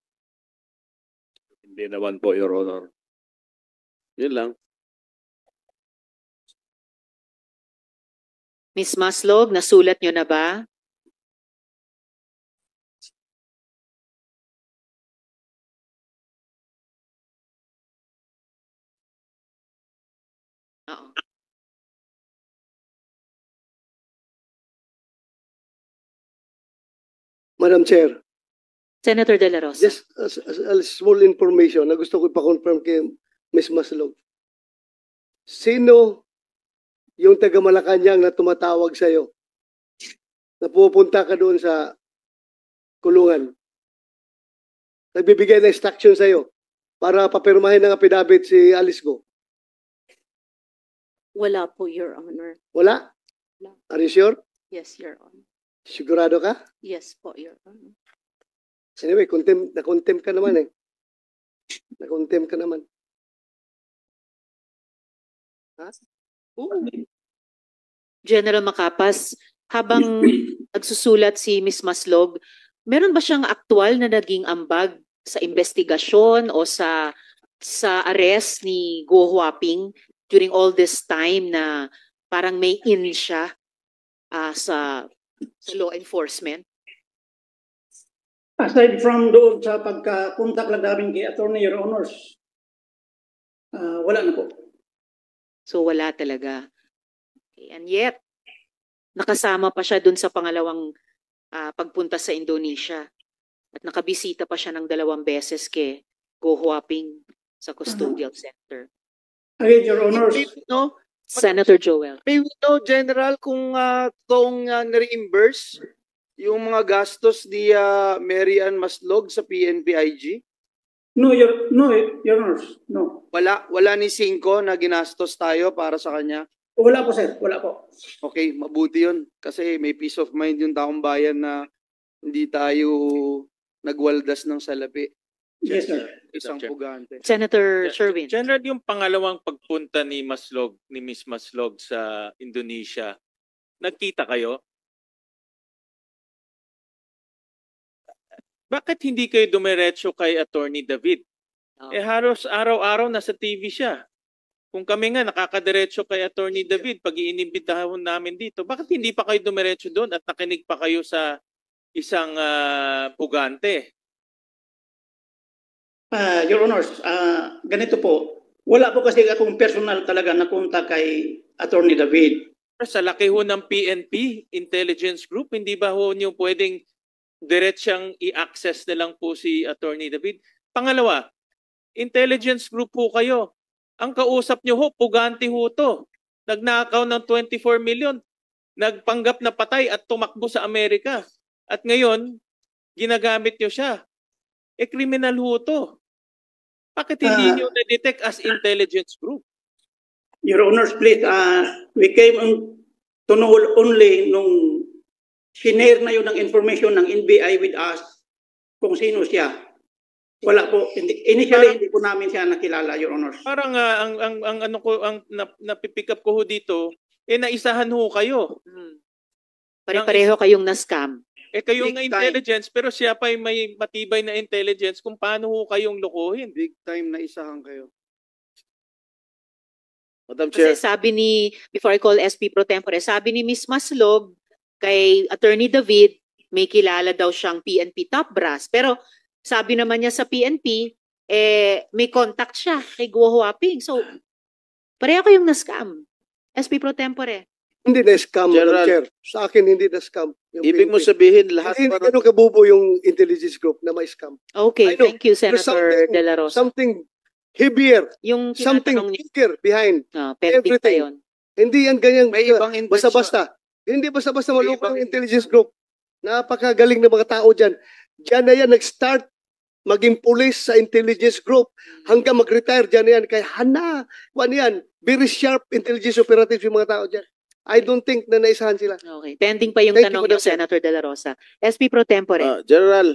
Hindi naman po, Your Honor. Yun lang. Miss Maslog, nasulat nyo na ba? Oo. Madam Chair, Senator De La Rosa. just as a small information na gusto ko ipa-confirm kay Ms. Maslog. Sino yung taga Malacanang na tumatawag sa'yo? Na pupunta ka doon sa kulungan? Nagbibigay ng instruction sa'yo para papirmahin ng affidavit si Alice Go? Wala po, Your Honor. Wala? Are you sure? Yes, Your Honor. Sigurado ka? Yes po, Your Honor. Anyway, na-contempt ka naman eh. Na-contempt ka naman. Ha? Oo. General Macapas, habang nagsusulat si Miss Maslog, meron ba siyang aktual na naging ambag sa investigasyon o sa arrest ni Go Huaping during all this time na parang may in siya sa law enforcement? Aside from doon sa pagka-contact lang namin kay Attorney, Your Honors, wala na po. So wala talaga. Okay, and yet, nakasama pa siya dun sa pangalawang pagpunta sa Indonesia. At nakabisita pa siya ng 2 beses kay Go Huaping sa custodial center. Again, Your Honors, No? Senator Joel. May we know, General, kung toong na-reimburse yung mga gastos ni Mary Ann Maslog sa PNP-IG? no, Your Honors, no. Wala ni Cinco na ginastos tayo para sa kanya? Wala po, sir. Wala po. Okay, mabuti yun. Kasi may peace of mind yung taong bayan na hindi tayo nagwaldas ng salapi. Yes, sir. Isang pugante. Senator Sherwin. General, yung pangalawang pagpunta ni Miss Maslog sa Indonesia, nagkita kayo? Bakit hindi kayo dumiretso kay Attorney David? Oh. Halos araw-araw nasa TV siya. Kung kami nga nakakadiretso kay Attorney David pag iinimbitahan namin dito, bakit hindi pa kayo dumiretso doon at nakinig pa kayo sa isang pugante. Your Honors, ganito po. Wala po kasi akong personal talaga na kontak kay Attorney David. Sa laki ho ng PNP, Intelligence Group, hindi ba ho niyo pwedeng diretsang i-access na lang po si Attorney David? Pangalawa, Intelligence Group po kayo. Ang kausap niyo ho, pugante ho to. Nagnakaw ng 24 million. Nagpanggap na patay at tumakbo sa Amerika. At ngayon, ginagamit niyo siya. Criminal ho to. Bakit hindi niyo na-detect as Intelligence Group? Your Honors, please, we came to know only nung sinare na yun ng information ng NBI with us kung sino siya. Wala po. Initially, hindi po namin siya nakilala, Your Honors. Parang ang napipick up ko ho dito, naisahan ho kayo. Pare-pareho kayong na-scam. Kayong Big na intelligence, pero siya pa may matibay na intelligence kung paano ho kayong lokohin. Big time na isahan kayo. Madam Chair. Kasi sabi ni, before I call SP Pro Tempore, sabi ni Ms. Maslog kay Attorney David, may kilala daw siyang PNP top brass. Pero sabi naman niya sa PNP, may contact siya kay Guo Huaping. So, pareho kayong na-scam. SP Pro Tempore. Hindi na-scam, General. Madam Chair. Sa akin, hindi na-scam. Yung Ibig mo PNP. sabihin lahat Hindi parang ganun kabubo yung intelligence group na may scam. Okay, I know. thank you, There's Senator De La Rosa. Something heavier, Yung something tinatanong niya, bigger behind. pending pa everything. yun. Hindi yan ganyang May ibang intention. basta-basta. Hindi basta-basta May maloko ibang ang intelligence group. Napakagaling na mga tao dyan. Diyan na yan nag-start maging police sa intelligence group hanggang mag-retire dyan na yan. Kaya ano yan, very sharp intelligence operatives yung mga tao dyan. I don't think na naisahan sila. Okay, pending pa yung Thank you, tanong niyo, Madam Chair. Senator De La Rosa. SP Pro Tempore. General,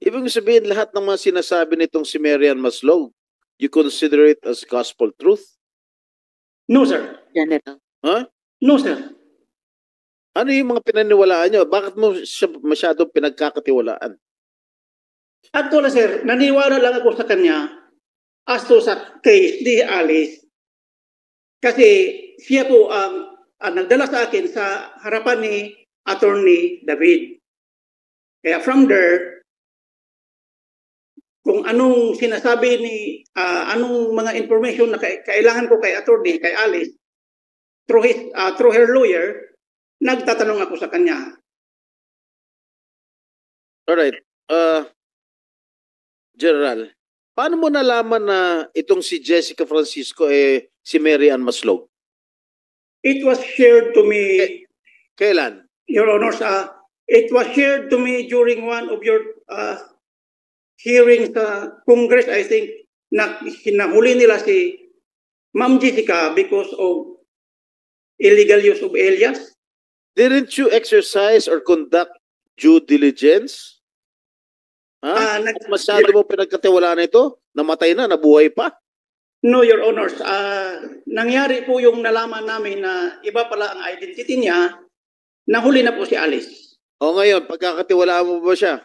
ibig sabihin lahat ng mga sinasabi nitong si Marian Maslog, you consider it as gospel truth? No, sir. General. No, sir. Ano yung mga pinaniwalaan nyo? Bakit mo siya masyadong pinagkakatiwalaan? Actually, sir, naniwala lang ako sa kanya as to sa case ni Alice. Kasi siya po ang nagdala sa akin sa harapan ni Attorney David. Kaya from there, kung anong sinasabi ni, anong mga information na kailangan ko kay Attorney, kay Alice, through her lawyer, nagtatanong ako sa kanya. Alright. General, paano mo nalaman na itong si Jessica Francisco si Marian Maslog? It was shared to me, Kailan? Your Honors, it was shared to me during one of your hearings sa Congress, I think, na hinahuli nila si Ma'am Jessica because of illegal use of alias. Didn't you exercise or conduct due diligence? Masyado mo pinagkatiwalaan ito? Namatay na, nabuhay pa? No, Your Honors. Nangyari po yung nalaman namin na iba pala ang identity niya, nahuli na po si Alice. O ngayon, pagkakatiwalaan mo ba siya?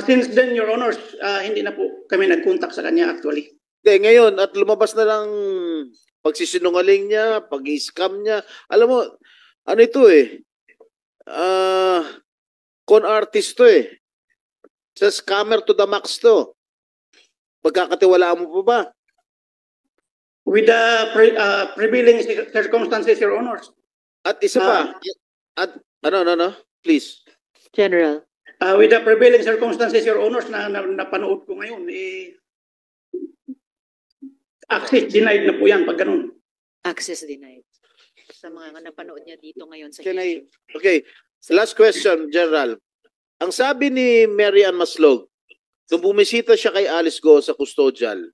Since then, Your Honors, hindi na po kami nag-contact sa kanya actually. Hindi, ngayon, at lumabas na lang pagsisinungaling niya, pag-scam niya. Alam mo, ano ito con artist to Sa scammer to the max to. Pagkakatiwalaan mo pa ba? With the prevailing circumstances, Your Honors. At isa pa, ano, please. General. With the prevailing circumstances, Your Honors, na napanood ko ngayon, access denied na po yan pag ganun. Access denied. Sa mga napanood niya dito ngayon sa Okay, last question, General. Ang sabi ni Marian Maslog, nung bumisita siya kay Alice Go sa custodial,